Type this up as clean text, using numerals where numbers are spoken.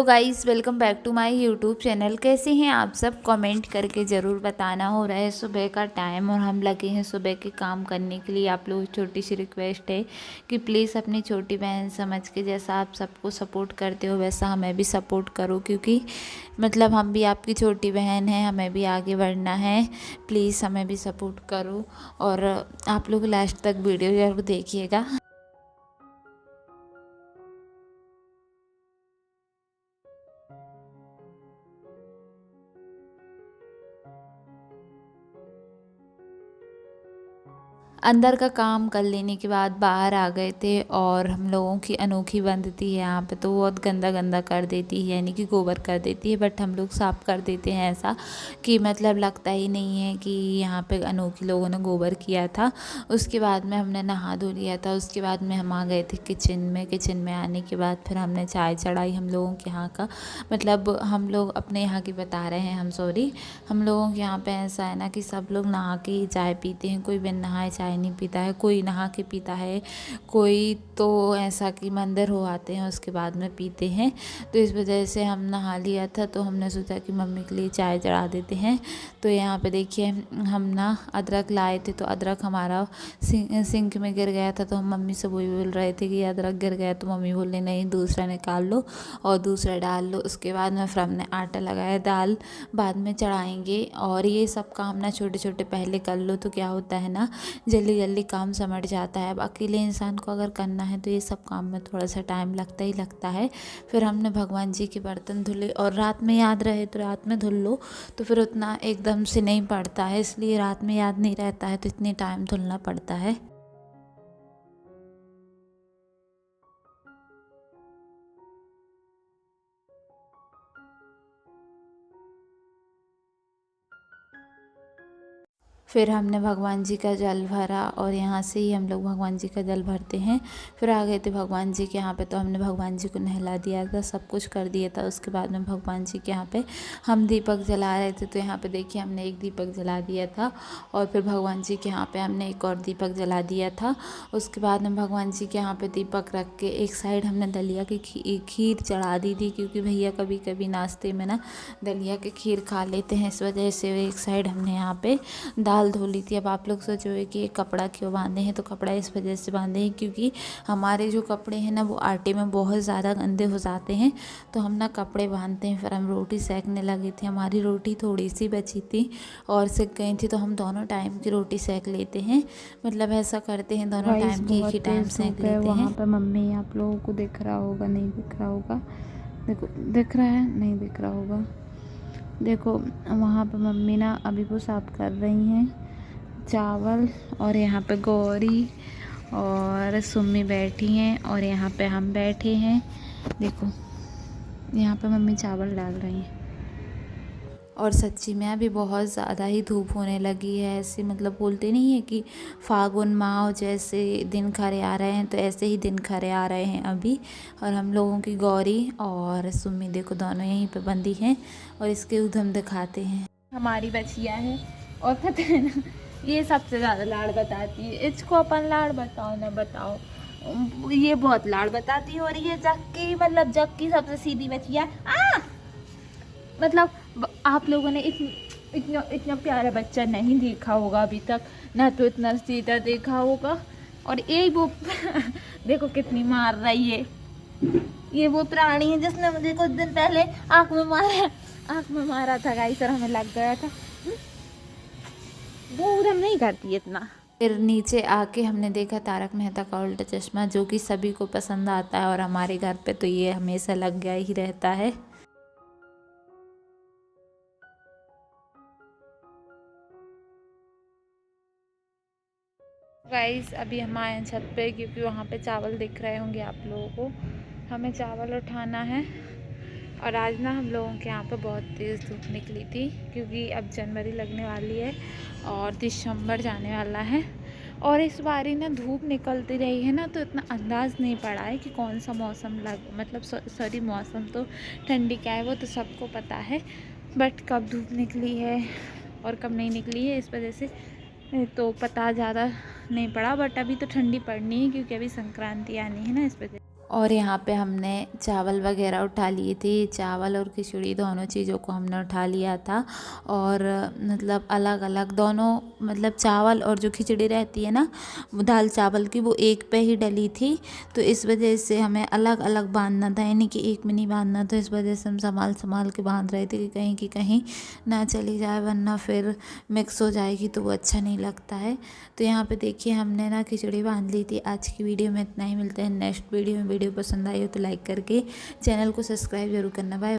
Guys, welcome back to my YouTube channel. कैसे हैं आप सब? कमेंट करके ज़रूर बताना। हो रहा है सुबह का टाइम और हम लगे हैं सुबह के काम करने के लिए। आप लोगों की छोटी सी रिक्वेस्ट है कि प्लीज़ अपनी छोटी बहन समझ के, जैसा आप सबको सपोर्ट करते हो वैसा हमें भी सपोर्ट करो, क्योंकि मतलब हम भी आपकी छोटी बहन हैं, हमें भी आगे बढ़ना है। प्लीज़ हमें भी सपोर्ट करो और आप लोग लास्ट तक वीडियो ज़रूर देखिएगा। अंदर का काम कर लेने के बाद बाहर आ गए थे और हम लोगों की अनोखी बनती है यहाँ पे, तो बहुत गंदा गंदा कर देती है, यानी कि गोबर कर देती है। बट हम लोग साफ़ कर देते हैं ऐसा कि मतलब लगता ही नहीं है कि यहाँ पे अनोखी लोगों ने गोबर किया था। उसके बाद में हमने नहा धो लिया था। उसके बाद में हम आ गए थे किचन में। किचन में आने के बाद फिर हमने चाय चढ़ाई। हम लोगों के यहाँ का मतलब हम लोग अपने यहाँ की बता रहे हैं हम, सॉरी। हम लोगों के यहाँ पे ऐसा है ना कि सब लोग नहा के ही चाय पीते हैं। कोई बिन नहाए चाय नहीं पीता है, कोई नहा के पीता है, कोई तो ऐसा कि मंदिर हो आते हैं उसके बाद में पीते हैं। तो इस वजह से हम नहा लिया था, तो हमने सोचा कि मम्मी के लिए चाय चढ़ा देते हैं। तो यहाँ पे देखिए हम ना अदरक लाए थे, तो अदरक हमारा सिंक में गिर गया था। तो हम मम्मी से वही बोल रहे थे कि अदरक गिर गया, तो मम्मी बोले नहीं दूसरा निकाल लो और दूसरा डाल लो। उसके बाद में फिर हमने आटा लगाया, दाल बाद में चढ़ाएंगे। और ये सब काम ना छोटे छोटे पहले कर लो तो क्या होता है ना, जल्दी जल्दी काम समझ जाता है। अब अकेले इंसान को अगर करना है तो ये सब काम में थोड़ा सा टाइम लगता ही लगता है। फिर हमने भगवान जी के बर्तन धुले, और रात में याद रहे तो रात में धुल लो, तो फिर उतना एकदम से नहीं पड़ता है, इसलिए रात में याद नहीं रहता है तो इतनी टाइम धुलना पड़ता है। फिर हमने भगवान जी का जल भरा और यहाँ से ही हम लोग भगवान जी का जल भरते हैं। फिर आ गए थे भगवान जी के यहाँ पे, तो हमने भगवान जी को नहला दिया था, सब कुछ कर दिया था। उसके बाद में भगवान जी के यहाँ पे हम दीपक जला रहे थे, तो यहाँ पे देखिए हमने एक दीपक जला दिया था और फिर भगवान जी के यहाँ पे हमने एक और दीपक जला दिया था। उसके बाद में भगवान जी के यहाँ पे दीपक रख के एक साइड हमने दलिया की खीर चढ़ा दी थी, क्योंकि भैया कभी कभी नाश्ते में ना दलिया की खीर खा लेते हैं, इस वजह से एक साइड हमने यहाँ पे दाल धो ली थी। अब आप लोग सोचोगे कि ये कपड़ा क्यों बांधे हैं, तो कपड़ा इस वजह से बांधे हैं क्योंकि हमारे जो कपड़े हैं ना वो आटे में बहुत ज़्यादा गंदे हो जाते हैं, तो हम ना कपड़े बांधते हैं। फिर हम रोटी सेकने लगे थे, हमारी रोटी थोड़ी सी बची थी और सिक गई थी, तो हम दोनों टाइम की रोटी सेक लेते हैं, मतलब ऐसा करते हैं दोनों टाइम की एक ही टाइम सेक लेते हैं। वहाँ पे मम्मी आप लोगों को दिख रहा होगा, नहीं दिख रहा होगा, देखो दिख रहा है, नहीं दिख रहा होगा, देखो वहाँ पे मम्मी ना अभी वो साफ कर रही हैं चावल। और यहाँ पे गौरी और सुम्मी बैठी हैं और यहाँ पे हम बैठे हैं। देखो यहाँ पे मम्मी चावल डाल रही हैं। और सच्ची में अभी बहुत ज़्यादा ही धूप होने लगी है। ऐसे मतलब बोलते नहीं है कि फागुन माह जैसे दिन खरे आ रहे हैं, तो ऐसे ही दिन खरे आ रहे हैं अभी। और हम लोगों की गौरी और सुम्मी देखो दोनों यहीं पे बंदी हैं और इसके उधम दिखाते हैं। हमारी बचिया है और पता है ना, ये सबसे ज़्यादा लाड़ बताती है। इसको अपन लाड़ बताओ ना बताओ, ये बहुत लाड़ बताती है। और ये जक्की, मतलब जक्की सबसे सीधी बचिया। मतलब आप लोगों ने इतना इतना प्यारा बच्चा नहीं देखा होगा अभी तक, ना तो इतना सीधा देखा होगा। और ये वो देखो कितनी मार रही है। ये वो प्राणी है जिसने मुझे कुछ दिन पहले आँख में मारा था गाइस, और हमें लग गया था। वो उधम नहीं करती इतना। फिर नीचे आके हमने देखा तारक मेहता का उल्टा चश्मा, जो कि सभी को पसंद आता है और हमारे घर पे तो ये हमेशा लग गया ही रहता है। गाइस अभी हम आए हैं छत पे, क्योंकि वहाँ पे चावल दिख रहे होंगे आप लोगों को। हमें चावल उठाना है। और आज ना हम लोगों के यहाँ पे बहुत तेज़ धूप निकली थी, क्योंकि अब जनवरी लगने वाली है और दिसंबर जाने वाला है। और इस बारी ना धूप निकलती रही है ना, तो इतना अंदाज़ नहीं पड़ा है कि कौन सा मौसम मतलब सॉरी मौसम तो ठंडी क्या है वो तो सबको पता है, बट कब धूप निकली है और कब नहीं निकली है इस वजह से तो पता ज़्यादा नहीं पड़ा। बट अभी तो ठंडी पड़नी है, क्योंकि अभी संक्रांति आनी है ना, इस वजह। और यहाँ पे हमने चावल वगैरह उठा लिए थे, चावल और खिचड़ी दोनों चीज़ों को हमने उठा लिया था। और मतलब अलग अलग दोनों, मतलब चावल और जो खिचड़ी रहती है ना दाल चावल की, वो एक पे ही डली थी। तो इस वजह से हमें अलग अलग बांधना था, यानी कि एक में नहीं बांधना। तो इस वजह से हम संभाल संभाल के बांध रहे थे कि कहीं ना चली जाए, वरना फिर मिक्स हो जाएगी तो वो अच्छा नहीं लगता है। तो यहाँ पे देखिए हमने ना खिचड़ी बांध ली थी। आज की वीडियो में इतना ही, मिलते हैं नेक्स्ट वीडियो में। वीडियो पसंद आई हो तो लाइक करके चैनल को सब्सक्राइब जरूर करना। बाय।